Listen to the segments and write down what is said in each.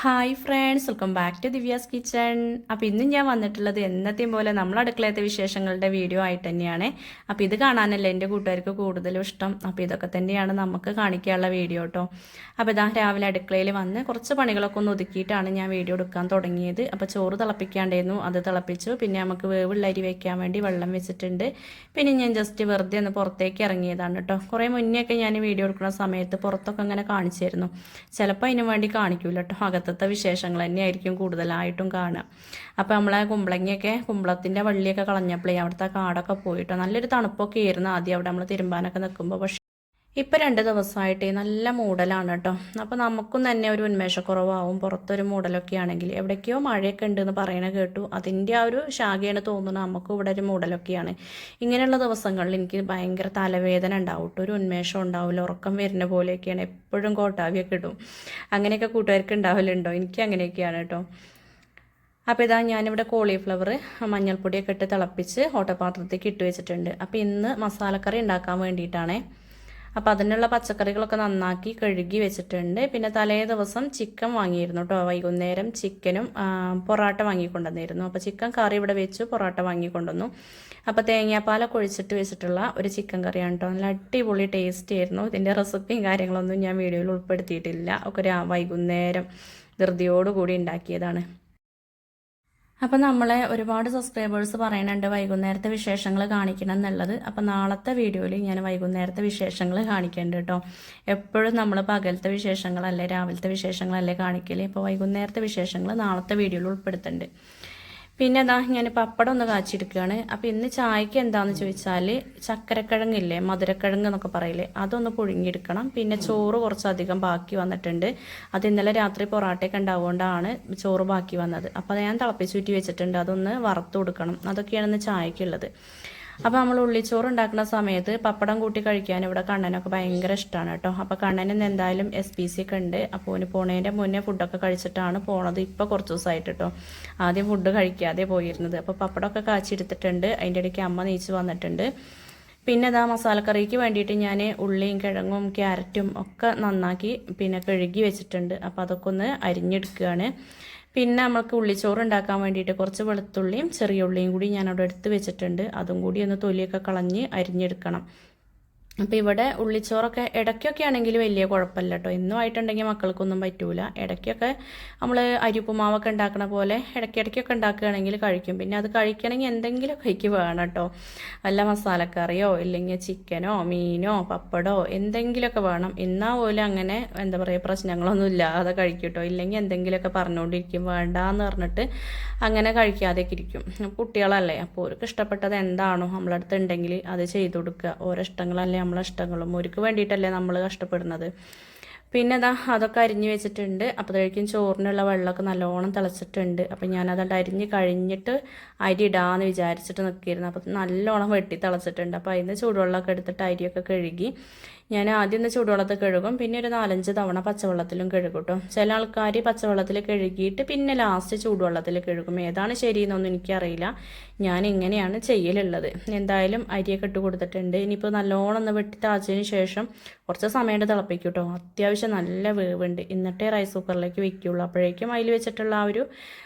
Hi friends, welcome back to Divya's kitchen. അപ്പോൾ ഇന്നും ഞാൻ വന്നിട്ടുള്ളത് എന്നത്തെയും പോലെ നമ്മൾ അടുക്കളയത്തെ വിശേഷങ്ങളുടെ വീഡിയോ ആയിട്ട് തന്നെയാണ്. അപ്പോൾ ഇത് കാണാനല്ലേ എൻ്റെ കൂട്ടുകാർക്ക് കൂടുതലും ഇഷ്ടം. അപ്പോൾ ഇതൊക്കെ തന്നെയാണ് നമുക്ക് കാണിക്കാനുള്ള വീഡിയോ കേട്ടോ. അപ്പോൾ ഇതാ രാവിലെ അടുക്കളയിൽ വന്ന് കുറച്ച് പണികളൊക്കെ ഒന്ന് ഒതുക്കിയിട്ടാണ് ഞാൻ വീഡിയോ എടുക്കാൻ തുടങ്ങിയത്. അപ്പോൾ ചോറ് തിളപ്പിക്കാണ്ടായിരുന്നു, അത് തിളപ്പിച്ചു. പിന്നെ നമുക്ക് വേവുള്ള അരി വയ്ക്കാൻ വേണ്ടി വെള്ളം വെച്ചിട്ടുണ്ട്. പിന്നെ ഞാൻ ജസ്റ്റ് വെറുതെ ഒന്ന് പുറത്തേക്ക് ഇറങ്ങിയതാണ് കേട്ടോ. കുറേ മുന്നേ ഒക്കെ ഞാൻ വീഡിയോ എടുക്കുന്ന സമയത്ത് പുറത്തൊക്കെ അങ്ങനെ കാണിച്ചിരുന്നു. ചിലപ്പോൾ അതിനു വേണ്ടി കാണിക്കൂല കേട്ടോ, അകത്തത്തെ വിശേഷങ്ങൾ തന്നെയായിരിക്കും കൂടുതലായിട്ടും കാണുക. അപ്പോൾ നമ്മളെ കുമ്പളത്തിൻ്റെ വള്ളിയൊക്കെ കളഞ്ഞപ്പോഴേ അവിടുത്തെ കാടൊക്കെ പോയിട്ടോ. നല്ലൊരു തണുപ്പൊക്കെ ആയിരുന്നു ആദ്യം അവിടെ നമ്മൾ തിരുമ്പാനൊക്കെ നിൽക്കുമ്പോൾ. പക്ഷേ ഇപ്പം 2 ദിവസമായിട്ട് നല്ല മൂടലാണ് കേട്ടോ. അപ്പോൾ നമുക്കും തന്നെ ഒരു ഉന്മേഷക്കുറവാകും. പുറത്തൊരു മൂടലൊക്കെ ആണെങ്കിൽ എവിടേക്കോ മഴയൊക്കെ ഉണ്ടെന്ന് പറയണ കേട്ടു. അതിൻ്റെ ആ ഒരു ശാഖയാണ് തോന്നുന്നത്. നമുക്കും ഇവിടെ ഒരു മൂടലൊക്കെയാണ്. ഇങ്ങനെയുള്ള ദിവസങ്ങളിൽ എനിക്ക് ഭയങ്കര തലവേദന ഉണ്ടാവും കേട്ടോ. ഒരു ഉന്മേഷം ഉണ്ടാവില്ല, ഉറക്കം വരുന്ന പോലെയൊക്കെയാണ്. എപ്പോഴും കോട്ടാവിയൊക്കെ ഇടും. അങ്ങനെയൊക്കെ കൂട്ടുകാർക്ക് ഉണ്ടാവലുണ്ടോ? എനിക്ക് അങ്ങനെയൊക്കെയാണ് കേട്ടോ. അപ്പോൾ ഇതാ ഞാനിവിടെ കോളിഫ്ലവർ മഞ്ഞൾപ്പൊടിയൊക്കെ ഇട്ട് തിളപ്പിച്ച് ഓട്ടപാത്രത്തേക്ക് ഇട്ട് വെച്ചിട്ടുണ്ട്. അപ്പോൾ ഇന്ന് മസാലക്കറി ഉണ്ടാക്കാൻ വേണ്ടിയിട്ടാണേ. അപ്പോൾ അതിനുള്ള പച്ചക്കറികളൊക്കെ നന്നാക്കി കഴുകി വെച്ചിട്ടുണ്ട്. പിന്നെ തലേ ദിവസം ചിക്കൻ വാങ്ങിയിരുന്നു കേട്ടോ. വൈകുന്നേരം ചിക്കനും പൊറോട്ട വാങ്ങിക്കൊണ്ടുവന്നിരുന്നു. അപ്പോൾ ചിക്കൻ കറി ഇവിടെ വെച്ചു, പൊറോട്ട വാങ്ങിക്കൊണ്ടുവന്നു. അപ്പോൾ തേങ്ങാപ്പാലൊക്കെ ഒഴിച്ചിട്ട് വെച്ചിട്ടുള്ള ഒരു ചിക്കൻ കറിയാണ് കേട്ടോ. നല്ല അടിപൊളി ടേസ്റ്റ് ആയിരുന്നു. ഇതിൻ്റെ റെസിപ്പിയും കാര്യങ്ങളൊന്നും ഞാൻ വീഡിയോയിൽ ഉൾപ്പെടുത്തിയിട്ടില്ല. ഒക്കെ വൈകുന്നേരം ധൃതിയോടുകൂടി ഉണ്ടാക്കിയതാണ്. അപ്പോൾ നമ്മളെ ഒരുപാട് സബ്സ്ക്രൈബേഴ്സ് പറയുന്നുണ്ട് വൈകുന്നേരത്തെ വിശേഷങ്ങൾ കാണിക്കണം എന്നുള്ളത്. അപ്പോൾ നാളത്തെ വീഡിയോയിൽ ഞാൻ വൈകുന്നേരത്തെ വിശേഷങ്ങൾ കാണിക്കേണ്ട കേട്ടോ. എപ്പോഴും നമ്മൾ പകലത്തെ വിശേഷങ്ങളല്ലേ രാവിലത്തെ വിശേഷങ്ങളല്ലേ കാണിക്കല്. അപ്പോൾ വൈകുന്നേരത്തെ വിശേഷങ്ങൾ നാളത്തെ വീഡിയോയിൽ ഉൾപ്പെടുത്തുന്നുണ്ട്. പിന്നെ അതാ ഞാൻ പപ്പടം ഒന്ന് കാച്ചെടുക്കുകയാണ്. അപ്പോൾ ഇന്ന് ചായക്ക് എന്താണെന്ന് ചോദിച്ചാൽ ചക്കരക്കിഴങ്ങില്ലേ, മധുരക്കിഴങ്ങ് എന്നൊക്കെ പറയില്ലേ, അതൊന്ന് പുഴുങ്ങിയെടുക്കണം. പിന്നെ ചോറ് കുറച്ചധികം ബാക്കി വന്നിട്ടുണ്ട്. അത് ഇന്നലെ രാത്രി പൊറാട്ടയൊക്കെ ഉണ്ടാവുകൊണ്ടാണ് ചോറ് ബാക്കി വന്നത്. അപ്പോൾ ഞാൻ തിളപ്പിച്ചൂറ്റി വെച്ചിട്ടുണ്ട്. അതൊന്ന് വറുത്ത് കൊടുക്കണം. അതൊക്കെയാണ് ഇന്ന് ചായക്കുള്ളത്. അപ്പോൾ നമ്മൾ ഉള്ളിച്ചോറ് ഉണ്ടാക്കുന്ന സമയത്ത് പപ്പടം കൂട്ടി കഴിക്കാൻ ഇവിടെ കണ്ണനൊക്കെ ഭയങ്കര ഇഷ്ടമാണ് കേട്ടോ. അപ്പോൾ കണ്ണന് എന്തായാലും SPC ഒക്കെ ഉണ്ട്. അപ്പോൾ ഓന് പോണതിൻ്റെ മുന്നേ ഫുഡൊക്കെ കഴിച്ചിട്ടാണ് പോണത്. ഇപ്പോൾ കുറച്ച് ദിവസമായിട്ട് കേട്ടോ. ആദ്യം ഫുഡ് കഴിക്കാതെ പോയിരുന്നത്. അപ്പോൾ പപ്പടമൊക്കെ കാച്ചെടുത്തിട്ടുണ്ട്. അതിൻ്റെ ഇടയ്ക്ക് അമ്മ നീച്ച് വന്നിട്ടുണ്ട്. പിന്നെ ഇതാ മസാലക്കറിക്ക് വേണ്ടിയിട്ട് ഞാൻ ഉള്ളിയും കിഴങ്ങും ക്യാരറ്റും ഒക്കെ നന്നാക്കി പിന്നെ കഴുകി വെച്ചിട്ടുണ്ട്. അപ്പോൾ അതൊക്കെ ഒന്ന് അരിഞ്ഞെടുക്കുകയാണ്. പിന്നെ നമുക്ക് ഉള്ളിച്ചോറ് ഉണ്ടാക്കാൻ വേണ്ടിയിട്ട് കുറച്ച് വെളുത്തുള്ളിയും ചെറിയ ഉള്ളിയും കൂടി ഞാനവിടെ എടുത്ത് വെച്ചിട്ടുണ്ട്. അതും കൂടി ഒന്ന് തൊലിയൊക്കെ കളഞ്ഞ് അരിഞ്ഞെടുക്കണം. അപ്പോൾ ഇവിടെ ഉള്ളിച്ചോറൊക്കെ ഇടയ്ക്കൊക്കെ ആണെങ്കിൽ വലിയ കുഴപ്പമില്ല കേട്ടോ. എന്നും ആയിട്ടുണ്ടെങ്കിൽ മക്കൾക്കൊന്നും പറ്റൂല. ഇടയ്ക്കൊക്കെ നമ്മൾ അരിപ്പുമാവൊക്കെ ഉണ്ടാക്കണ പോലെ ഇടയ്ക്കിടയ്ക്കൊക്കെ ഉണ്ടാക്കുകയാണെങ്കിൽ കഴിക്കും. പിന്നെ അത് കഴിക്കണമെങ്കിൽ എന്തെങ്കിലും കൈക്ക് വേണം കേട്ടോ. വല്ല മസാലക്കറിയോ ഇല്ലെങ്കിൽ ചിക്കനോ മീനോ പപ്പടോ എന്തെങ്കിലുമൊക്കെ വേണം. എന്നാൽ പോലും അങ്ങനെ എന്താ പറയുക പ്രശ്നങ്ങളൊന്നും ഇല്ലാതെ കഴിക്കും കേട്ടോ. ഇല്ലെങ്കിൽ എന്തെങ്കിലുമൊക്കെ പറഞ്ഞുകൊണ്ടിരിക്കും, വേണ്ടാന്ന് പറഞ്ഞിട്ട് അങ്ങനെ കഴിക്കാതെയൊക്കെ ഇരിക്കും. കുട്ടികളല്ലേ, അപ്പോൾ അവർക്ക് ഇഷ്ടപ്പെട്ടത് എന്താണോ നമ്മളടുത്ത് ഉണ്ടെങ്കിൽ അത് ചെയ്തു കൊടുക്കുക. ഓരോ ഇഷ്ടങ്ങളല്ലേ നമ്മളെ ഇഷ്ടങ്ങളും. അവർക്ക് വേണ്ടിയിട്ടല്ലേ നമ്മൾ കഷ്ടപ്പെടുന്നത്. പിന്നെ അതൊക്കെ അരിഞ്ഞ് വെച്ചിട്ടുണ്ട്. അപ്പോഴേക്കും ചോറിനുള്ള വെള്ളമൊക്കെ നല്ലോണം തിളച്ചിട്ടുണ്ട്. അപ്പം ഞാനതുകൊണ്ട് അരിഞ്ഞ് കഴിഞ്ഞിട്ട് അരി ഇടാമെന്ന് വിചാരിച്ചിട്ട് നിൽക്കിയിരുന്നു. അപ്പം നല്ലോണം വെട്ടി തിളച്ചിട്ടുണ്ട്. അപ്പോൾ അതിന് ചൂടുവെള്ളമൊക്കെ എടുത്തിട്ട് അരിയൊക്കെ കഴുകി ഞാൻ ആദ്യം ഒന്ന് ചൂടുവെള്ളത്തിൽ കഴുകും. പിന്നെ ഒരു 4-5 തവണ പച്ചവെള്ളത്തിലും കഴുകും കേട്ടോ. ചില ആൾക്കാർ പച്ചവെള്ളത്തിൽ കഴുകിയിട്ട് പിന്നെ ലാസ്റ്റ് ചൂടുവെള്ളത്തിൽ കഴുകും. ഏതാണ് ശരിയെന്നൊന്നും എനിക്കറിയില്ല. ഞാൻ ഇങ്ങനെയാണ് ചെയ്യലുള്ളത്. എന്തായാലും അരിയൊക്കെ ഇട്ട് കൊടുത്തിട്ടുണ്ട്. ഇനിയിപ്പോൾ നല്ലോണം ഒന്ന് വെട്ടി തിളച്ചതിന് ശേഷം കുറച്ച് സമയം തിളപ്പിക്കും കേട്ടോ. അത്യാവശ്യം നല്ല വേവുണ്ട്. എന്നിട്ടേ റൈസ് കുക്കറിലേക്ക് വെക്കുകയുള്ളൂ. അപ്പോഴേക്കും അതിൽ വെച്ചിട്ടുള്ള ആ ഒരു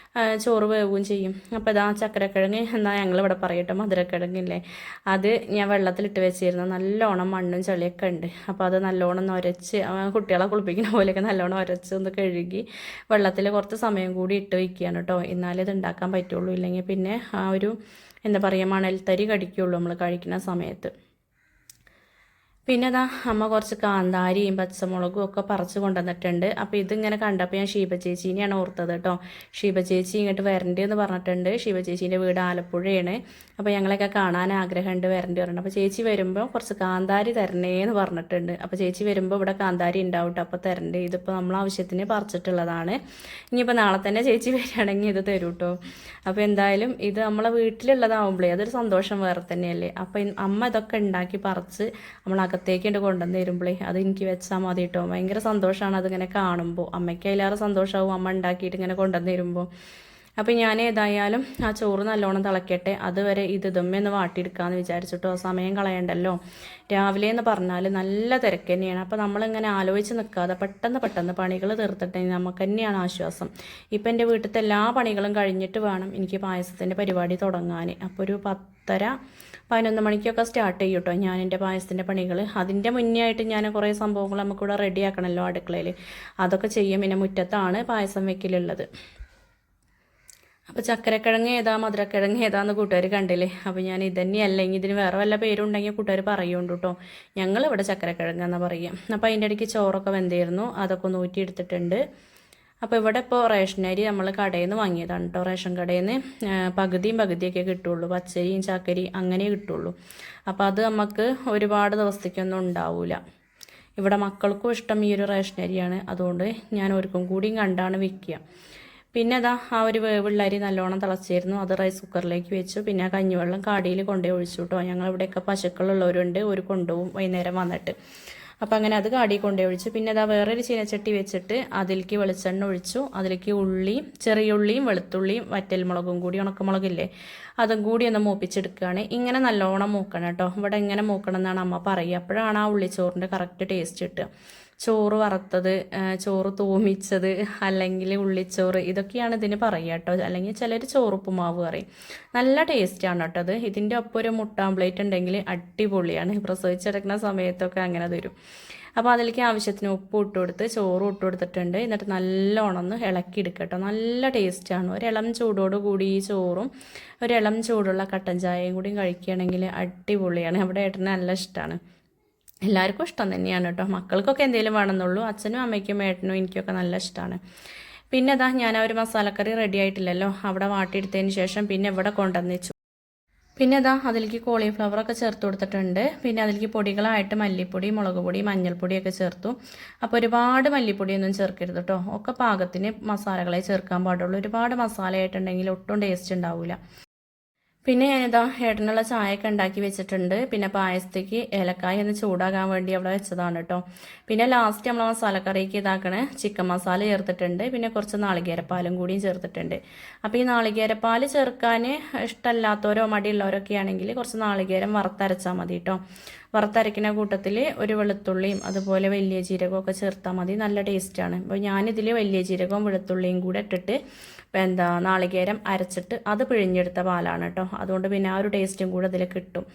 ചോറ് വേവുകയും ചെയ്യും. അപ്പോൾ ചക്കരക്കിഴങ്ങ് എന്നാൽ ഞങ്ങളിവിടെ പറയട്ടോ മധുരക്കിഴങ്ങില്ലേ, അത് ഞാൻ വെള്ളത്തിലിട്ട് വെച്ചിരുന്നു. നല്ലോണം മണ്ണും ചളിയൊക്കെ ഉണ്ട്. അപ്പോൾ അത് നല്ലോണം ഒന്ന് ഉരച്ച് കുട്ടികളെ കുളിപ്പിക്കുന്ന പോലെയൊക്കെ നല്ലോണം ഉരച്ച് ഒന്ന് കഴുകി വെള്ളത്തിൽ കുറച്ച് സമയം കൂടി ഇട്ട് വയ്ക്കുകയാണ് കേട്ടോ. എന്നാലേ ഇത് ഉണ്ടാക്കാൻ പറ്റുള്ളൂ. ഇല്ലെങ്കിൽ പിന്നെ ആ ഒരു എന്താ പറയുക മണൽത്തരി കടിക്കുള്ളൂ നമ്മൾ കഴിക്കുന്ന സമയത്ത്. പിന്നെ അമ്മ കുറച്ച് കാന്താരിയും പച്ചമുളകും ഒക്കെ പറിച്ച് കൊണ്ടുവന്നിട്ടുണ്ട്. അപ്പോൾ ഇതിങ്ങനെ കണ്ടപ്പോൾ ഞാൻ ഷീബ ചേച്ചീനെയാണ് ഓർത്തത് കേട്ടോ. ഷീബ ചേച്ചി ഇങ്ങോട്ട് വരണ്ടേ എന്ന് പറഞ്ഞിട്ടുണ്ട്. ഷീബ ചേച്ചീൻ്റെ വീട് ആലപ്പുഴയാണ്. അപ്പോൾ ഞങ്ങളെയൊക്കെ കാണാൻ ആഗ്രഹമുണ്ട്, വരണ്ടി പറഞ്ഞിട്ടുണ്ട്. അപ്പോൾ ചേച്ചി വരുമ്പോൾ കുറച്ച് കാന്താരി തരണേന്ന് പറഞ്ഞിട്ടുണ്ട്. അപ്പോൾ ചേച്ചി വരുമ്പോൾ ഇവിടെ കാന്താരി ഉണ്ടാവും കേട്ടോ. അപ്പോൾ തരണ്ടേ. ഇതിപ്പോൾ നമ്മൾ ആവശ്യത്തിന് പറിച്ചിട്ടുള്ളതാണ്. ഇനിയിപ്പോൾ നാളെ തന്നെ ചേച്ചി വരികയാണെങ്കിൽ ഇത് തരൂ കേട്ടോ. അപ്പോൾ എന്തായാലും ഇത് നമ്മളെ വീട്ടിലുള്ളതാവുമ്പോഴേ അതൊരു സന്തോഷം വേറെ തന്നെയല്ലേ. അപ്പോൾ അമ്മ ഇതൊക്കെ ഉണ്ടാക്കി പറിച്ച് അകത്തേക്ക് കൊണ്ടുവന്ന് തരുമ്പോഴേ അത് എനിക്ക് വെച്ചാൽ മതി കേട്ടോ. ഭയങ്കര സന്തോഷമാണ് അതിങ്ങനെ കാണുമ്പോൾ. അമ്മയ്ക്ക് അതിലേറെ സന്തോഷമാവും അമ്മ ഉണ്ടാക്കിയിട്ട് ഇങ്ങനെ കൊണ്ടുവന്ന് തരുമ്പോൾ. അപ്പോൾ ഞാൻ ഏതായാലും ആ ചോറ് നല്ലോണം തിളക്കട്ടെ, അതുവരെ ഇത് ദമ്മൊന്ന് വാട്ടിയെടുക്കാമെന്ന് വിചാരിച്ചിട്ടോ. സമയം കളയണ്ടല്ലോ. രാവിലെ എന്ന് പറഞ്ഞാൽ നല്ല തിരക്ക് തന്നെയാണ്. അപ്പോൾ നമ്മളിങ്ങനെ ആലോചിച്ച് നിൽക്കാതെ പെട്ടെന്ന് പണികൾ തീർത്തിട്ടെങ്കിൽ നമുക്ക് തന്നെയാണ് ആശ്വാസം. ഇപ്പം എൻ്റെ വീട്ടിലത്തെ എല്ലാ പണികളും കഴിഞ്ഞിട്ട് വേണം എനിക്ക് പായസത്തിൻ്റെ പരിപാടി തുടങ്ങാൻ. അപ്പോൾ ഒരു 10:30-11 മണിക്കൊക്കെ സ്റ്റാർട്ട് ചെയ്യും കേട്ടോ ഞാൻ എൻ്റെ പായസത്തിൻ്റെ പണികൾ. അതിൻ്റെ മുന്നേ ആയിട്ട് ഞാൻ കുറേ സംഭവങ്ങൾ നമുക്കിവിടെ റെഡിയാക്കണമല്ലോ അടുക്കളയിൽ. അതൊക്കെ ചെയ്യും. പിന്നെ മുറ്റത്താണ് പായസം വെക്കലുള്ളത്. അപ്പോൾ ചക്കരക്കിഴങ്ങ് ഏതാ മധുരക്കിഴങ്ങ് ഏതാന്ന് കൂട്ടുകാർ കണ്ടില്ലേ. അപ്പോൾ ഞാൻ ഇതന്നെയല്ല, ഇനി ഇതിന് വേറെ വല്ല പേരുണ്ടെങ്കിൽ കൂട്ടുകാർ പറയുന്നുണ്ട് കേട്ടോ. ഞങ്ങളിവിടെ ചക്കരക്കിഴങ്ങ് എന്നാണ് പറയുക. അപ്പോൾ അതിൻ്റെ ഇടയ്ക്ക് ചോറൊക്കെ വെന്തിരുന്നു, അതൊക്കെ ഒന്ന് ഊറ്റിയെടുത്തിട്ടുണ്ട്. അപ്പോൾ ഇവിടെ ഇപ്പോൾ റേഷനരി നമ്മൾ കടയിൽ നിന്ന് വാങ്ങിയതാണ് കേട്ടോ. റേഷൻ കടയിൽ നിന്ന് പകുതിയൊക്കെ കിട്ടുള്ളൂ. പച്ചരിയും ചക്കരി അങ്ങനെ കിട്ടുള്ളൂ. അപ്പോൾ അത് നമുക്ക് ഒരുപാട് ദിവസത്തേക്കൊന്നും ഉണ്ടാവില്ല. ഇവിടെ മക്കൾക്കും ഇഷ്ടം ഈ ഒരു റേഷനരിയാണ്. അതുകൊണ്ട് ഞാൻ ഒരുക്കും കൂടിയും കണ്ടാണ് വിൽക്കുക. പിന്നെ അതാ ആ ഒരു വേവുള്ള അരി നല്ലോണം തിളച്ചിരുന്നു, അത് റൈസ് കുക്കറിലേക്ക് വെച്ചു. പിന്നെ ആ കഞ്ഞിവെള്ളം കാടിയിൽ കൊണ്ടുപോയി ഒഴിച്ചു കേട്ടോ. ഞങ്ങളിവിടെയൊക്കെ പശുക്കളുള്ളവരുണ്ട്, ഒരു കൊണ്ടുപോകും വൈകുന്നേരം വന്നിട്ട്. അപ്പോൾ അങ്ങനെ അത് കാടി കൊണ്ടുപോയി ഒഴിച്ചു. പിന്നെ അതാ വേറൊരു ചീനച്ചട്ടി വെച്ചിട്ട് അതിലേക്ക് വെളിച്ചെണ്ണ ഒഴിച്ചു. അതിലേക്ക് ഉള്ളിയും ചെറിയ ഉള്ളിയും വെളുത്തുള്ളിയും വറ്റൽമുളകും കൂടി, ഉണക്കമുളകില്ലേ, അതും കൂടി ഒന്ന് മൂപ്പിച്ചെടുക്കുകയാണ്. ഇങ്ങനെ നല്ലോണം മൂക്കണം കേട്ടോ. ഇവിടെ ഇങ്ങനെ മൂക്കണം എന്നാണ് അമ്മ പറയുക. അപ്പോഴാണ് ആ ഉള്ളിച്ചോറിൻ്റെ കറക്റ്റ് ടേസ്റ്റ് കിട്ടുക. ചോറ് വറുത്തത്, ചോറ് തൂമിച്ചത്, അല്ലെങ്കിൽ ഉള്ളിച്ചോറ്, ഇതൊക്കെയാണ് ഇതിന് പറയുക കേട്ടോ. അല്ലെങ്കിൽ ചിലർ ചോറുപ്പുമാവ് പറയും. നല്ല ടേസ്റ്റാണ് കേട്ടോ അത്. ഇതിൻ്റെ ഒപ്പം ഒരു മുട്ട ആംപ്ലേറ്റ് ഉണ്ടെങ്കിൽ അടിപൊളിയാണ്. പ്രസവിച്ചെടുക്കുന്ന സമയത്തൊക്കെ അങ്ങനെ തരും. അപ്പോൾ അതിലേക്ക് ആവശ്യത്തിന് ഉപ്പ് ഇട്ട് കൊടുത്ത് ചോറ് ഇട്ട് കൊടുത്തിട്ടുണ്ട്. എന്നിട്ട് നല്ലോണം ഒന്ന് ഇളക്കി എടുക്കട്ടോ. നല്ല ടേസ്റ്റാണ്. ഒരിളം ചൂടോട് കൂടി ഈ ചോറും ഒരിളം ചൂടുള്ള കട്ടൻ ചായയും കൂടി കഴിക്കുകയാണെങ്കിൽ അടിപൊളിയാണ്. അവിടെ ഏട്ടന് നല്ല ഇഷ്ടമാണ്. എല്ലാവർക്കും ഇഷ്ടം തന്നെയാണ് കേട്ടോ. മക്കൾക്കൊക്കെ എന്തെങ്കിലും വേണമെന്നുള്ളൂ. അച്ഛനും അമ്മയ്ക്കും ഏട്ടനും എനിക്കൊക്കെ നല്ല ഇഷ്ടമാണ്. പിന്നെ അതാ ഞാൻ ആ ഒരു മസാലക്കറി റെഡി ആയിട്ടില്ലല്ലോ, അവിടെ വാട്ടിയെടുത്തതിന് ശേഷം പിന്നെ ഇവിടെ കൊണ്ടുവന്ന് വെച്ചു. പിന്നെ അതാ അതിലേക്ക് കോളിഫ്ലവറൊക്കെ ചേർത്ത് കൊടുത്തിട്ടുണ്ട്. പിന്നെ അതിലേക്ക് പൊടികളായിട്ട് മല്ലിപ്പൊടി, മുളക് പൊടി, മഞ്ഞൾപ്പൊടിയൊക്കെ ചേർത്തു. അപ്പോൾ ഒരുപാട് മല്ലിപ്പൊടിയൊന്നും ചേർക്കരുത് കേട്ടോ. ഒക്കെ പാകത്തിന് മസാലകളെ ചേർക്കാൻ പാടുള്ളൂ. ഒരുപാട് മസാല ആയിട്ടുണ്ടെങ്കിൽ ഒട്ടും ടേസ്റ്റ് ഉണ്ടാവില്ല. പിന്നെ ഞാനിതാ ഏട്ടനുള്ള ചായയൊക്കെ ഉണ്ടാക്കി വെച്ചിട്ടുണ്ട്. പിന്നെ പായസത്തേക്ക് ഏലക്കായ ഒന്ന് ചൂടാകാൻ വേണ്ടി അവിടെ വെച്ചതാണ് കേട്ടോ. പിന്നെ ലാസ്റ്റ് നമ്മൾ മസാലക്കറിക്ക് ഇതാക്കണ ചിക്കൻ മസാല ചേർത്തിട്ടുണ്ട്. പിന്നെ കുറച്ച് നാളികേരപ്പാലും കൂടിയും ചേർത്തിട്ടുണ്ട്. അപ്പോൾ ഈ നാളികേരപ്പാൽ ചേർക്കാൻ ഇഷ്ടമല്ലാത്തവരോ മടിയുള്ളവരൊക്കെ ആണെങ്കിൽ കുറച്ച് നാളികേരം വറുത്തരച്ചാൽ മതി കേട്ടോ. വറുത്തരയ്ക്കുന്ന കൂട്ടത്തിൽ ഒരു വെളുത്തുള്ളിയും അതുപോലെ വലിയ ജീരകമൊക്കെ ചേർത്താൽ മതി. നല്ല ടേസ്റ്റാണ്. അപ്പോൾ ഞാനിതിൽ വലിയ ജീരകവും വെളുത്തുള്ളിയും കൂടെ ഇട്ടിട്ട് നാളികേരം അരച്ചിട്ട് അത് പിഴിഞ്ഞെടുത്ത പാലാണ് കേട്ടോ. അതുകൊണ്ട് പിന്നെ ആ ഒരു ടേസ്റ്റും കൂടെ ഇതിൽ കിട്ടും.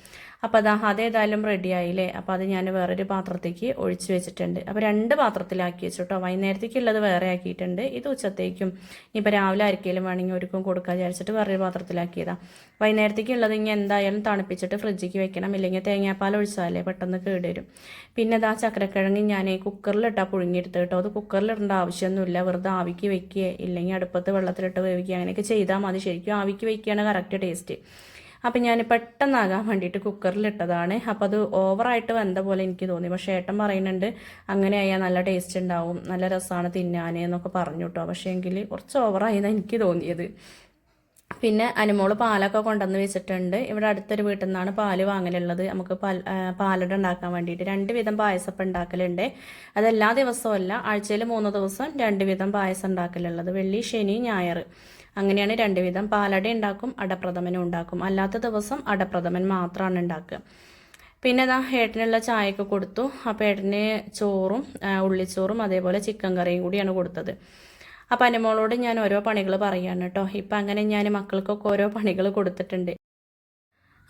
അപ്പോൾ അതേതായാലും റെഡി ആയില്ലേ. അപ്പോൾ അത് ഞാൻ വേറൊരു പാത്രത്തേക്ക് ഒഴിച്ച് വെച്ചിട്ടുണ്ട്. അപ്പോൾ 2 പാത്രത്തിലാക്കി വെച്ചു കേട്ടോ. വൈകുന്നേരത്തേക്കുള്ളത് വേറെ ആക്കിയിട്ടുണ്ട്. ഇത് ഉച്ചത്തേക്കും ഇനിയിപ്പോൾ രാവിലെ ആർക്കെങ്കിലും വേണമെങ്കിൽ ഒരുക്കും കൊടുക്കാൻ വിചാരിച്ചിട്ട് വേറൊരു പാത്രത്തിലാക്കിയതാണ്. വൈകുന്നേരത്തേക്കുള്ളത് ഇനി എന്തായാലും തണുപ്പിച്ചിട്ട് ഫ്രിഡ്ജിക്ക് വെക്കണം. ഇല്ലെങ്കിൽ തേങ്ങാപ്പാൽ ഒഴിച്ചാലേ പെട്ടെന്ന് കേടുവരും. പിന്നെ ഇതാ ചക്കരക്കിഴങ്ങ് ഞാൻ കുക്കറിലിട്ടാൽ പുഴുങ്ങിയെടുത്ത് കേട്ടോ. അത് കുക്കറിലിടേണ്ട ആവശ്യമൊന്നുമില്ല. വെറുതെ ആവിക്ക് വെക്കുക, ഇല്ലെങ്കിൽ അടുപ്പത്ത് വെള്ളത്തിലിട്ട് വേവിക്കുക, അങ്ങനെയൊക്കെ ചെയ്താൽ മതി. ശരിക്കും ആവിക്ക് വെക്കുകയാണ് കറക്റ്റ് ടേസ്റ്റ്. അപ്പം ഞാൻ പെട്ടെന്നാകാൻ വേണ്ടിയിട്ട് കുക്കറിലിട്ടതാണ്. അപ്പോൾ അത് ഓവറായിട്ട് വെന്ത പോലെ എനിക്ക് തോന്നി. പക്ഷേ ഏട്ടൻ പറയുന്നുണ്ട് അങ്ങനെ ആയാൽ നല്ല ടേസ്റ്റ് ഉണ്ടാവും, നല്ല രസമാണ് തിന്നാൻ എന്നൊക്കെ പറഞ്ഞു കേട്ടോ. പക്ഷേ എങ്കിൽ കുറച്ച് ഓവറായെന്നാണ് എനിക്ക് തോന്നിയത്. പിന്നെ അനുമോള് പാലൊക്കെ കൊണ്ടുവന്ന് വെച്ചിട്ടുണ്ട്. ഇവിടെ അടുത്തൊരു വീട്ടിൽ നിന്നാണ് പാല് വാങ്ങലുള്ളത്. നമുക്ക് പാലട ഉണ്ടാക്കാൻ വേണ്ടിയിട്ട് 2 വിധം പായസം ഉണ്ടാക്കലുണ്ട്. അതെല്ലാ ദിവസവും അല്ല, ആഴ്ചയിൽ 3 ദിവസം 2 വിധം പായസം ഉണ്ടാക്കലുള്ളത്. വെള്ളി, ശനി, ഞായർ അങ്ങനെയാണ് 2 വിധം. പാലട ഉണ്ടാക്കും, അടപ്രഥമനും ഉണ്ടാക്കും. അല്ലാത്ത ദിവസം അടപ്രഥമൻ മാത്രമാണ് ഉണ്ടാക്കുക. പിന്നെ ഇതാ ഏട്ടനുള്ള ചായയൊക്കെ കൊടുത്തു. അപ്പോൾ ഏട്ടന് ചോറും ഉള്ളിച്ചോറും അതേപോലെ ചിക്കൻ കറിയും കൂടിയാണ് കൊടുത്തത്. അപ്പോൾ അനുമോളോട് ഞാൻ ഓരോ പണികൾ പറയാണ് കേട്ടോ. ഇപ്പം അങ്ങനെ ഞാൻ മക്കൾക്കൊക്കെ ഓരോ പണികൾ കൊടുത്തിട്ടുണ്ട്.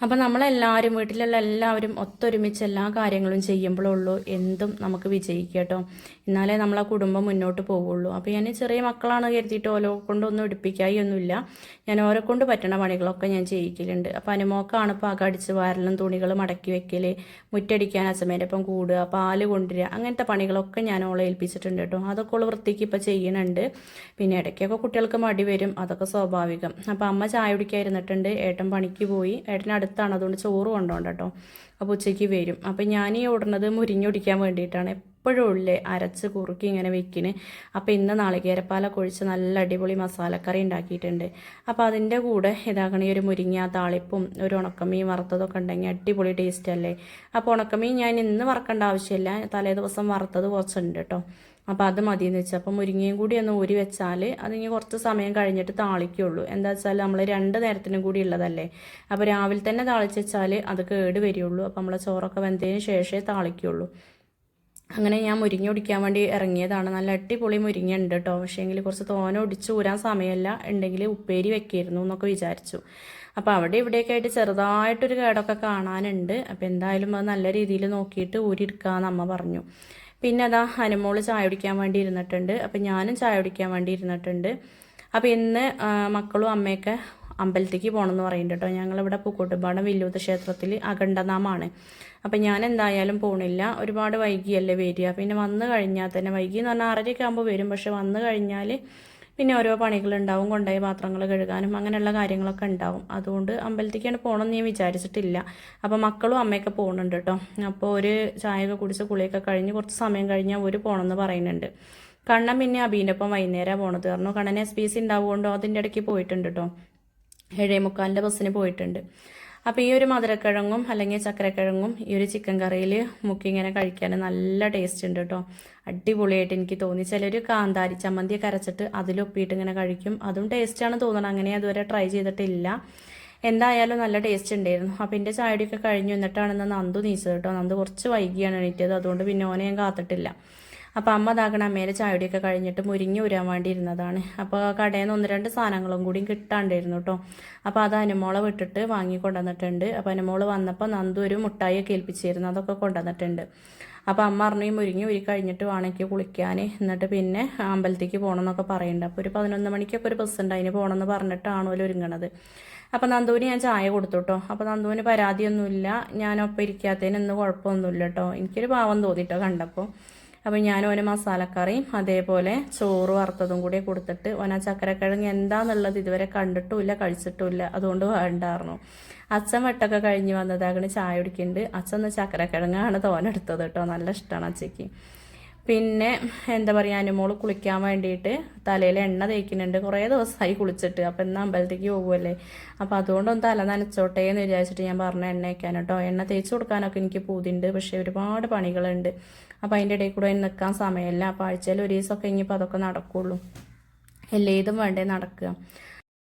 അപ്പോൾ നമ്മളെല്ലാവരും വീട്ടിലുള്ള എല്ലാവരും ഒത്തൊരുമിച്ച് എല്ലാ കാര്യങ്ങളും ചെയ്യുമ്പോഴുള്ളൂ എന്തും നമുക്ക് വിജയിക്കുക കേട്ടോ. എന്നാലേ നമ്മളെ കുടുംബം മുന്നോട്ട് പോവുള്ളൂ. അപ്പോൾ ഞാൻ ചെറിയ മക്കളാണ് കരുതിയിട്ട് ഓരോ കൊണ്ടൊന്നും എടുപ്പിക്കായൊന്നുമില്ല. ഞാൻ ഓരോ കൊണ്ട് പറ്റുന്ന പണികളൊക്കെ ഞാൻ ചെയ്യിക്കലുണ്ട്. അപ്പോൾ അനുമോക്കാണ് ഇപ്പോൾ അകടിച്ച് വാരലും തുണികൾ മടക്കി വെക്കൽ, മുറ്റടിക്കാൻ അച്ഛമ്മേൻ്റെ ഒപ്പം കൂടുക, പാല് കൊണ്ടുവരിക, അങ്ങനത്തെ പണികളൊക്കെ ഞാൻ ഓളെ ഏൽപ്പിച്ചിട്ടുണ്ട് കേട്ടോ. അതൊക്കെ ഉള്ള വൃത്തിക്ക് ഇപ്പോൾ ചെയ്യുന്നുണ്ട്. പിന്നെ ഇടയ്ക്കൊക്കെ കുട്ടികൾക്ക് മടി വരും, അതൊക്കെ സ്വാഭാവികം. അപ്പോൾ അമ്മ ചായ കുടിക്കാതിരുന്നിട്ടുണ്ട്. ഏട്ടൻ പണിക്ക് പോയി. ഏട്ടൻ അടുത്താണ്, അതുകൊണ്ട് ചോറ് കൊണ്ടുപോകണ്ട കേട്ടോ. അപ്പോൾ ഉച്ചയ്ക്ക് വരും. അപ്പോൾ ഞാൻ ഈ ഓടുന്നത് മുരിഞ്ഞൊടിക്കാൻ വേണ്ടിയിട്ടാണ്. എപ്പോഴും ഉള്ളേ അരച്ച് കുറുക്കി ഇങ്ങനെ വെക്കിന്. അപ്പോൾ ഇന്ന് നാളികേരപ്പാലൊക്കെ ഒഴിച്ച് നല്ല അടിപൊളി മസാലക്കറി ഉണ്ടാക്കിയിട്ടുണ്ട്. അപ്പോൾ അതിൻ്റെ കൂടെ ഇതാക്കണ ഒരു മുരിങ്ങ താളിപ്പും ഒരു ഉണക്കമീൻ വറുത്തതൊക്കെ ഉണ്ടെങ്കിൽ അടിപൊളി ടേസ്റ്റ് അല്ലേ. അപ്പോൾ ഉണക്കമീൻ ഞാൻ ഇന്ന് വറക്കേണ്ട ആവശ്യമില്ല, തലേ ദിവസം വറുത്തത് കുറച്ചുണ്ട് കേട്ടോ. അപ്പോൾ അത് മതിയെന്ന് വെച്ചാൽ അപ്പോൾ മുരിങ്ങയും കൂടി ഒന്ന് ഊരി വെച്ചാൽ അതിങ്ങനെ കുറച്ച് സമയം കഴിഞ്ഞിട്ട് താളിക്കുള്ളൂ. എന്താ വെച്ചാൽ നമ്മൾ 2 നേരത്തിനും കൂടി ഉള്ളതല്ലേ. അപ്പോൾ രാവിലെ തന്നെ താളിച്ച് വെച്ചാൽ അത് കേട് വരികയുള്ളൂ. അപ്പോൾ നമ്മൾ ചോറൊക്കെ വെന്തതിന് ശേഷമേ താളിക്കുള്ളൂ. അങ്ങനെ ഞാൻ മുരിങ്ങ ഒടിക്കാൻ വേണ്ടി ഇറങ്ങിയതാണ്. നല്ല അടിപൊളി മുരിങ്ങ ഉണ്ട് കേട്ടോ. പക്ഷേ എങ്കിൽ കുറച്ച് തോനെ ഒടിച്ച് ഊരാൻ സമയമല്ല, ഉണ്ടെങ്കിൽ ഉപ്പേരി വെക്കായിരുന്നു എന്നൊക്കെ വിചാരിച്ചു. അപ്പോൾ അവിടെ ഇവിടെയൊക്കെ ആയിട്ട് ചെറുതായിട്ടൊരു കേടൊക്കെ കാണാനുണ്ട്. അപ്പോൾ എന്തായാലും അത് നല്ല രീതിയിൽ നോക്കിയിട്ട് ഊരിയെടുക്കാമെന്ന് അമ്മ പറഞ്ഞു. പിന്നെ അതാ അനുമോള് ചായ കുടിക്കാൻ വേണ്ടി ഇരുന്നിട്ടുണ്ട്. അപ്പം ഞാനും ചായ കുടിക്കാൻ വേണ്ടി ഇരുന്നിട്ടുണ്ട്. അപ്പോൾ ഇന്ന് മക്കളും അമ്മയൊക്കെ അമ്പലത്തേക്ക് പോകണമെന്ന് പറയുന്നുണ്ട് കേട്ടോ. ഞങ്ങളിവിടെ പൂക്കോട്ടുപാടം വില്ലൂത്ത് ക്ഷേത്രത്തിൽ അഖണ്ഡനാമാണ്. അപ്പം ഞാൻ എന്തായാലും പോകണില്ല. ഒരുപാട് വൈകിയല്ലേ വരിക. പിന്നെ വന്നു കഴിഞ്ഞാൽ തന്നെ വൈകി എന്ന് പറഞ്ഞാൽ 6:30 ആകുമ്പോൾ വരും. പക്ഷെ വന്നു കഴിഞ്ഞാൽ പിന്നെ ഓരോ പണികളുണ്ടാവും, കൊണ്ടുപോയി പാത്രങ്ങൾ കഴുകാനും അങ്ങനെയുള്ള കാര്യങ്ങളൊക്കെ ഉണ്ടാവും. അതുകൊണ്ട് അമ്പലത്തേക്കാണ് പോകണമെന്ന് ഞാൻ വിചാരിച്ചിട്ടില്ല. അപ്പോൾ മക്കളും അമ്മയൊക്കെ പോകുന്നുണ്ട് കേട്ടോ. അപ്പോൾ ഒരു ചായയൊക്കെ കുടിച്ച് കുളിയൊക്കെ കഴിഞ്ഞ് കുറച്ച് സമയം കഴിഞ്ഞാൽ ഒരു പോകണമെന്ന് പറയുന്നുണ്ട്. കണ്ണൻ പിന്നെ അബീൻ്റെ ഒപ്പം വൈകുന്നേരമാണ് പോണത് പറഞ്ഞു. കണ്ണൻ SPC ഉണ്ടാവുകൊണ്ടോ അതിൻ്റെ ഇടയ്ക്ക് പോയിട്ടുണ്ട് കേട്ടോ. 7:45 ബസ്സിന് പോയിട്ടുണ്ട്. അപ്പോൾ ഈ ഒരു മധുരക്കിഴങ്ങും അല്ലെങ്കിൽ ചക്കരക്കിഴങ്ങും ഈ ഒരു ചിക്കൻ കറിയിൽ മുക്കി ഇങ്ങനെ കഴിക്കാൻ നല്ല ടേസ്റ്റ് ഉണ്ട് കേട്ടോ. അടിപൊളിയായിട്ട് എനിക്ക് തോന്നി. ചിലർ കാന്താരി ചമ്മന്തിയൊക്കെ അരച്ചിട്ട് അതിലൊപ്പിയിട്ട് ഇങ്ങനെ കഴിക്കും. അതും ടേസ്റ്റാണ് തോന്നണം. അങ്ങനെ അതുവരെ ട്രൈ ചെയ്തിട്ടില്ല. എന്തായാലും നല്ല ടേസ്റ്റ് ഉണ്ടായിരുന്നു. അപ്പോൾ എൻ്റെ ചായടിയൊക്കെ കഴിഞ്ഞു. എന്നിട്ടാണെന്ന് നന്ദു നീച്ചത് കേട്ടോ. നന്ദു കുറച്ച് വൈകിയാണ് എണീറ്റത്. അതുകൊണ്ട് പിന്നെ ഓനെ ഞാൻ കാത്തിട്ടില്ല. അപ്പോൾ അമ്മ അതാകണം അമ്മേരെ ചായടിയൊക്കെ കഴിഞ്ഞിട്ട് മുരിങ്ങ ഊരാൻ വേണ്ടി ഇരുന്നതാണ്. അപ്പോൾ കടയിൽ നിന്ന് 1-2 സാധനങ്ങളും കൂടി കിട്ടാണ്ടായിരുന്നു കേട്ടോ. അപ്പോൾ അത് അനുമോളെ വിട്ടിട്ട് വാങ്ങി കൊണ്ടുവന്നിട്ടുണ്ട്. അപ്പോൾ അനുമോള് വന്നപ്പോൾ നന്ദു ഒരു മുട്ടായിയൊക്കെ ഏൽപ്പിച്ചിരുന്നു. അതൊക്കെ കൊണ്ടുവന്നിട്ടുണ്ട്. അപ്പോൾ അമ്മ പറഞ്ഞു ഈ മുരിങ്ങ ഊരി കഴിഞ്ഞിട്ട് വേണമെങ്കിൽ കുളിക്കാൻ, എന്നിട്ട് പിന്നെ അമ്പലത്തേക്ക് പോകണം എന്നൊക്കെ പറയുന്നുണ്ട്. അപ്പോൾ ഒരു 11 മണിക്കൊക്കെ ഒരു ബസ് ഉണ്ട്, അതിന് പോകണമെന്ന് പറഞ്ഞിട്ടാണോ ഒരുങ്ങണത്. അപ്പോൾ നന്ദുവിന് ഞാൻ ചായ കൊടുത്തു കേട്ടോ. അപ്പോൾ നന്ദുവിന് പരാതിയൊന്നുമില്ല. ഞാനൊപ്പം ഇരിക്കാത്തതിന് ഇന്ന് കുഴപ്പമൊന്നുമില്ല കേട്ടോ. എനിക്കൊരു പാവം തോന്നിട്ടോ കണ്ടപ്പോൾ. അപ്പോൾ ഞാൻ ഓന് മസാലക്കറിയും അതേപോലെ ചോറ് വറുത്തതും കൂടി കൊടുത്തിട്ട് ഓന ചക്കരക്കിഴങ്ങ് എന്താണെന്നുള്ളത് ഇതുവരെ കണ്ടിട്ടുമില്ല കഴിച്ചിട്ടുമില്ല. അതുകൊണ്ട് വേണ്ടായിരുന്നു. അച്ഛൻ വെട്ടൊക്കെ കഴിഞ്ഞ് വന്നതാകണ ചായ കുടിക്കുന്നുണ്ട്. അച്ഛൻ ചക്കരക്കിഴങ്ങാണ് തോനെടുത്തത് കേട്ടോ. നല്ല ഇഷ്ടമാണ് അച്ഛയ്ക്ക്. പിന്നെ എന്താ പറയുക, അനുമോള് കുളിക്കാൻ വേണ്ടിയിട്ട് തലയിൽ എണ്ണ തേക്കുന്നുണ്ട്. കുറേ ദിവസമായി കുളിച്ചിട്ട്. അപ്പോൾ ഇന്ന് അമ്പലത്തേക്ക് പോകുമല്ലേ, അപ്പോൾ അതുകൊണ്ടൊന്ന് തല നനച്ചോട്ടെ എന്ന് വിചാരിച്ചിട്ട് ഞാൻ പറഞ്ഞ എണ്ണ വയ്ക്കാൻ കേട്ടോ. എണ്ണ തേച്ച് കൊടുക്കാനൊക്കെ എനിക്ക് പൂതിണ്ട്. പക്ഷേ ഒരുപാട് പണികളുണ്ട്. അപ്പോൾ അതിൻ്റെ ഇടയിൽ കൂടെ നിൽക്കാൻ സമയമില്ല. അപ്പോൾ ആഴ്ചയിൽ ഒരു ദിവസമൊക്കെ ഇനിയിപ്പോൾ അതൊക്കെ നടക്കുള്ളൂ. എല്ലേതും വേണ്ടേ നടക്കുക.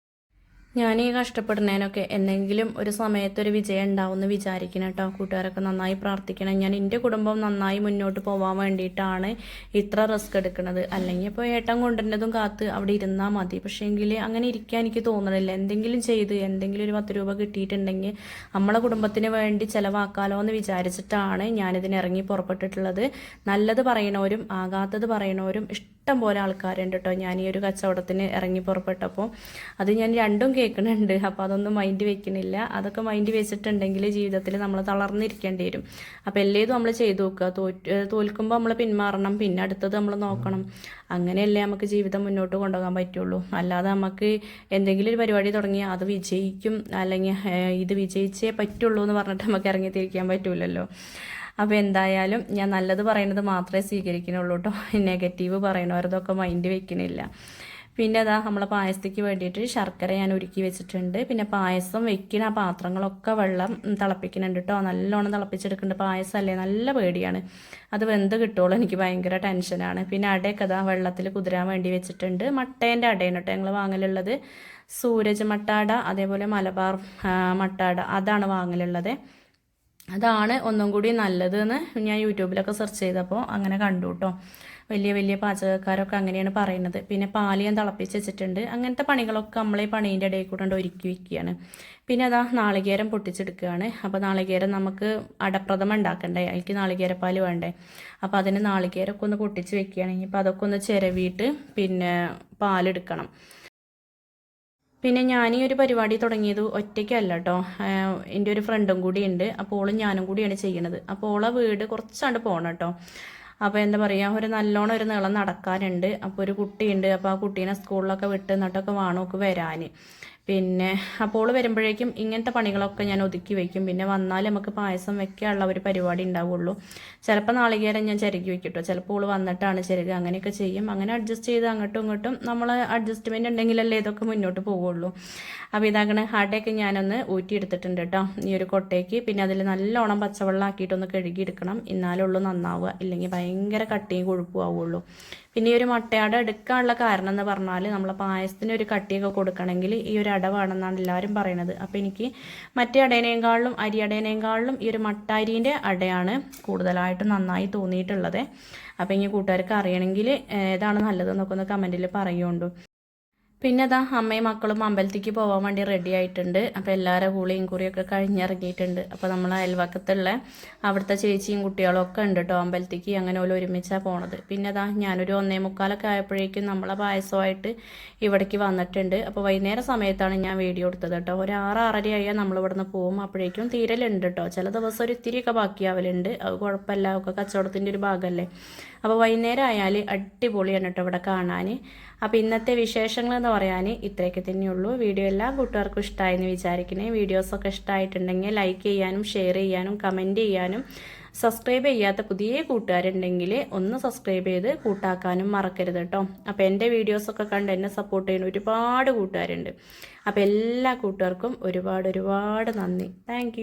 ഞാൻ ഈ കഷ്ടപ്പെടുന്നതിനൊക്കെ എന്തെങ്കിലും ഒരു സമയത്തൊരു വിജയം ഉണ്ടാവുമെന്ന് വിചാരിക്കണം കേട്ടോ. കൂട്ടുകാരൊക്കെ നന്നായി പ്രാർത്ഥിക്കണം. ഞാൻ എൻ്റെ കുടുംബം നന്നായി മുന്നോട്ട് പോകാൻ വേണ്ടിയിട്ടാണ് ഇത്ര റിസ്ക് എടുക്കുന്നത്. അല്ലെങ്കിൽ ഇപ്പോൾ ഏട്ടൻ കൊണ്ടുവരുന്നതും കാത്ത് അവിടെ ഇരുന്നാൽ മതി. പക്ഷേ എങ്കിൽ അങ്ങനെ ഇരിക്കാൻ എനിക്ക് തോന്നണില്ല. എന്തെങ്കിലും ചെയ്ത് എന്തെങ്കിലും ഒരു 10 രൂപ കിട്ടിയിട്ടുണ്ടെങ്കിൽ നമ്മളെ കുടുംബത്തിന് വേണ്ടി ചിലവാക്കാലോ എന്ന് വിചാരിച്ചിട്ടാണ് ഞാനിതിന് ഇറങ്ങി പുറപ്പെട്ടിട്ടുള്ളത്. നല്ലത് പറയണവരും ആകാത്തത് പറയണവരും ഇഷ്ടം പോലെ ആൾക്കാരുണ്ട് കേട്ടോ. ഞാൻ ഈ ഒരു കച്ചവടത്തിന് ഇറങ്ങി പുറപ്പെട്ടപ്പോൾ അത് ഞാൻ രണ്ടും കേൾക്കുന്നുണ്ട്. അപ്പോൾ അതൊന്നും മൈൻഡ് വെക്കണില്ല. അതൊക്കെ മൈൻഡ് വെച്ചിട്ടുണ്ടെങ്കിൽ ജീവിതത്തിൽ നമ്മൾ തളർന്നിരിക്കേണ്ടി വരും. അപ്പോൾ എല്ലേതും നമ്മൾ ചെയ്തു നോക്കുക. തോൽക്കുമ്പോൾ നമ്മൾ പിന്മാറണം, പിന്നെ അടുത്തത് നമ്മൾ നോക്കണം. അങ്ങനെയല്ലേ നമുക്ക് ജീവിതം മുന്നോട്ട് കൊണ്ടുപോകാൻ പറ്റുള്ളൂ. അല്ലാതെ നമുക്ക് എന്തെങ്കിലും ഒരു പരിപാടി തുടങ്ങിയാൽ അത് വിജയിക്കും അല്ലെങ്കിൽ ഇത് വിജയിച്ചേ പറ്റുള്ളൂ എന്ന് പറഞ്ഞിട്ട് നമുക്ക് ഇറങ്ങി തിരിക്കാൻ പറ്റൂലല്ലോ. അപ്പോൾ എന്തായാലും ഞാൻ നല്ലത് പറയുന്നത് മാത്രമേ സ്വീകരിക്കുന്നുള്ളൂ കേട്ടോ. നെഗറ്റീവ് പറയണവരതൊക്കെ മൈൻഡ് വെക്കണില്ല. പിന്നെ അതാ നമ്മളെ പായസത്തേക്ക് വേണ്ടിയിട്ട് ശർക്കര ഞാൻ ഒരുക്കി വെച്ചിട്ടുണ്ട്. പിന്നെ പായസം വെക്കുന്ന പാത്രങ്ങളൊക്കെ വെള്ളം തിളപ്പിക്കുന്നുണ്ട് കേട്ടോ. നല്ലോണം തിളപ്പിച്ചെടുക്കുന്നുണ്ട്. പായസമല്ലേ, നല്ല പേടിയാണ്. അത് വെന്ത് കിട്ടുള്ളൂ. എനിക്ക് ഭയങ്കര ടെൻഷനാണ്. പിന്നെ അടയൊക്കെ അതാ വെള്ളത്തിൽ കുതിരാൻ വേണ്ടി വെച്ചിട്ടുണ്ട്. മട്ടേൻ്റെ അടയാണ് കേട്ടോ ഞങ്ങൾ വാങ്ങലുള്ളത്. സൂരജ് മട്ടാട അതേപോലെ മലബാർ മട്ടാട അതാണ് വാങ്ങലുള്ളത്. അതാണ് ഒന്നും കൂടി നല്ലതെന്ന് ഞാൻ യൂട്യൂബിലൊക്കെ സെർച്ച് ചെയ്തപ്പോൾ അങ്ങനെ കണ്ടു കേട്ടോ. വലിയ വലിയ പാചകക്കാരൊക്കെ അങ്ങനെയാണ് പറയുന്നത്. പിന്നെ പാല് ഞാൻ തിളപ്പിച്ച് വെച്ചിട്ടുണ്ട്. അങ്ങനത്തെ പണികളൊക്കെ നമ്മളെ പണീൻ്റെ ഇടയിൽ കൂടെ ഒരുക്കി വയ്ക്കുകയാണ്. പിന്നെ അതാ നാളികേരം പൊട്ടിച്ചെടുക്കുകയാണ്. അപ്പോൾ നാളികേരം നമുക്ക് അടപ്രഥമ ഉണ്ടാക്കണ്ടേ, അതിലേക്ക് നാളികേരപ്പാൽ വേണ്ടേ. അപ്പോൾ അതിന് നാളികേരമൊക്കെ ഒന്ന് പൊട്ടിച്ച് വെക്കുകയാണെങ്കിൽ ഇപ്പോൾ അതൊക്കെ ഒന്ന് ചിരവിയിട്ട് പിന്നെ പാലെടുക്കണം. പിന്നെ ഞാൻ ഈ ഒരു പരിപാടി തുടങ്ങിയത് ഒറ്റയ്ക്കല്ല കേട്ടോ. എൻ്റെ ഒരു ഫ്രണ്ടും കൂടി ഉണ്ട്. അപ്പോൾ ഓളും ഞാനും കൂടിയാണ് ചെയ്യണത്. അപ്പോൾ ഓളെ വീട് കുറച്ചാണ്ട് പോകണം കേട്ടോ. അപ്പോൾ എന്താ പറയുക, ഒരു നല്ലോണം ഒരു നീളം നടക്കാനുണ്ട്. അപ്പോൾ ഒരു കുട്ടിയുണ്ട്. അപ്പോൾ ആ കുട്ടീനെ സ്കൂളിലൊക്കെ വിട്ട് എന്നിട്ടൊക്കെ വേണം ഒക്കെ വരാൻ. പിന്നെ അപ്പോൾ വരുമ്പോഴേക്കും ഇങ്ങനത്തെ പണികളൊക്കെ ഞാൻ ഒതുക്കി വയ്ക്കും. പിന്നെ വന്നാൽ നമുക്ക് പായസം വെക്കാനുള്ള ഒരു പരിപാടി ഉണ്ടാവുള്ളൂ. ചിലപ്പോൾ നാളികേരം ഞാൻ ചിരകി വെക്കും കേട്ടോ, ചിലപ്പോൾ വന്നിട്ടാണ് ചിരക, അങ്ങനെയൊക്കെ ചെയ്യും. അങ്ങനെ അഡ്ജസ്റ്റ് ചെയ്ത് അങ്ങോട്ടും ഇങ്ങോട്ടും നമ്മൾ അഡ്ജസ്റ്റ്മെൻറ്റ് ഉണ്ടെങ്കിലല്ലേ ഇതൊക്കെ മുന്നോട്ട് പോവുള്ളൂ. അപ്പോൾ ഇതാകണ അടയൊക്കെ ഞാനൊന്ന് ഊറ്റിയെടുത്തിട്ടുണ്ട് കേട്ടോ ഈ ഒരു കൊട്ടയ്ക്ക്. പിന്നെ അതിൽ നല്ലോണം പച്ചവെള്ളം ആക്കിയിട്ടൊന്ന് കഴുകിയെടുക്കണം, എന്നാലുള്ളൂ നന്നാവുക, ഇല്ലെങ്കിൽ ഭയങ്കര കട്ടിയും കൊഴുപ്പും ആവുള്ളൂ. പിന്നെ ഈ ഒരു മുട്ടയട എടുക്കാനുള്ള കാരണം എന്ന് പറഞ്ഞാൽ നമ്മളെ പായസത്തിന് ഒരു കട്ടിയൊക്കെ കൊടുക്കണമെങ്കിൽ ഈ ഒരു അട വേണമെന്നാണ് എല്ലാവരും പറയണത്. അപ്പോൾ എനിക്ക് മറ്റേ അടേനേക്കാളിലും അരി അടേനേക്കാളിലും ഈ ഒരു മട്ട അരീൻ്റെ അടയാണ് കൂടുതലായിട്ട് നന്നായി തോന്നിയിട്ടുള്ളത്. അപ്പോൾ ഇനി കൂട്ടുകാർക്ക് അറിയണമെങ്കിൽ ഏതാണ് നല്ലതെന്നൊക്കെ ഒന്ന് കമൻറ്റിൽ പറയുകൊണ്ടു. പിന്നെ അതാ അമ്മയും മക്കളും അമ്പലത്തേക്ക് പോകാൻ വേണ്ടി റെഡി ആയിട്ടുണ്ട്. അപ്പോൾ എല്ലാവരും കൂളിയും കുറിയൊക്കെ കഴിഞ്ഞിറങ്ങിയിട്ടുണ്ട്. അപ്പോൾ നമ്മൾ അയൽവക്കത്തുള്ള അവിടുത്തെ ചേച്ചിയും കുട്ടികളും ഒക്കെ ഉണ്ട് കേട്ടോ അമ്പലത്തേക്ക്. അങ്ങനെ ഓരോ ഒരുമിച്ചാണ് പോണത്. പിന്നെ അതാ ഞാനൊരു 1:45 ആയപ്പോഴേക്കും നമ്മളെ പായസമായിട്ട് ഇവിടേക്ക് വന്നിട്ടുണ്ട്. അപ്പോൾ വൈകുന്നേരം സമയത്താണ് ഞാൻ വീഡിയോ എടുത്തത് കേട്ടോ. ഒരു 6-6:30 ആയാൽ നമ്മൾ ഇവിടുന്ന് പോകും. അപ്പോഴേക്കും തീരലുണ്ട് കേട്ടോ. ചില ദിവസം ഒരു ഇത്തിരിയൊക്കെ ബാക്കിയാവലുണ്ട്. അത് കുഴപ്പമില്ല, ഒക്കെ കച്ചവടത്തിൻ്റെ ഒരു ഭാഗമല്ലേ. അപ്പോൾ വൈകുന്നേരം ആയാൽ അടിപൊളിയാണ് കേട്ടോ ഇവിടെ കാണാൻ. അപ്പോൾ ഇന്നത്തെ വിശേഷങ്ങൾ എന്ന് പറയാൻ ഇത്രയൊക്കെ തന്നെയുള്ളൂ. വീഡിയോ എല്ലാ കൂട്ടുകാർക്കും ഇഷ്ടമായെന്ന് വിചാരിക്കണേ. വീഡിയോസൊക്കെ ഇഷ്ടമായിട്ടുണ്ടെങ്കിൽ ലൈക്ക് ചെയ്യാനും ഷെയർ ചെയ്യാനും കമൻറ്റ് ചെയ്യാനും സബ്സ്ക്രൈബ് ചെയ്യാത്ത പുതിയ കൂട്ടുകാരുണ്ടെങ്കിൽ ഒന്ന് സബ്സ്ക്രൈബ് ചെയ്ത് കൂട്ടാക്കാനും മറക്കരുത് കേട്ടോ. അപ്പോൾ എൻ്റെ വീഡിയോസൊക്കെ കണ്ട് എന്നെ സപ്പോർട്ട് ചെയ്യുന്ന ഒരുപാട് കൂട്ടുകാരുണ്ട്. അപ്പോൾ എല്ലാ കൂട്ടുകാർക്കും ഒരുപാട് നന്ദി. താങ്ക്